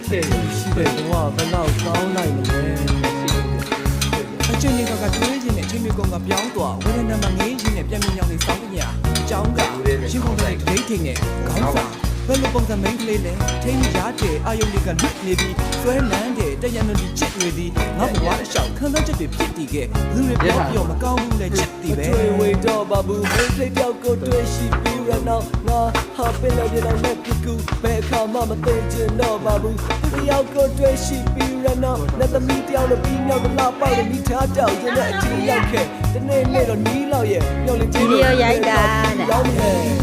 ရှိတယ်တော့ဘယ်တော့ကောင်းနိုင်မလဲအချင်းကြီးကတွေးခြင်းနဲ့ချင်းမျိုးကောင်ကပြောင်းသွားဝေဒနာမှာငေးခြင်းနဲ့ပြန်မြင်ရောက်နေစောင်းပညာအကြောင်းကရှင်းကုန်တဲ့ဒိတ်ထင်းနဲ့ခေါင်းစာဘယ်လိုပုံစံမိန်းကလေးလဲထိန်းရတဲ့အာယုန်တွေကလွတ်နေပြီးဆွဲလန်းတဲ့တရံလူချစ်တွေသည်ငါ့ဘဝအလျှောက်ခံစားချက်တွေဖြစ်တည်ခဲ့လူတွေပြောမကောင်းဘူးလေချစ်တည်ပဲဝေတော့ဘာဘူးမိန်းကလေးတယောက်ကိုတွေ့ရှိပြီးရတော့ငါဟာပင်လည်းပြတော့နဲ့ပြကူဘယ်အခါမှမသိချင်တော့ပါဘူးသူတယောက်ကိုတွေ့ရှိပြီးရတော့နဲ့သမီးတယောက်နဲ့ပြီးမြောက်လာပေါက်မိထားတောက်ရတဲ့အချင်းရောက်ခဲ့တနေ့နေ့တော့နီးလောက်ရဲ့ညော်လေးချင်းရောင်းမယ်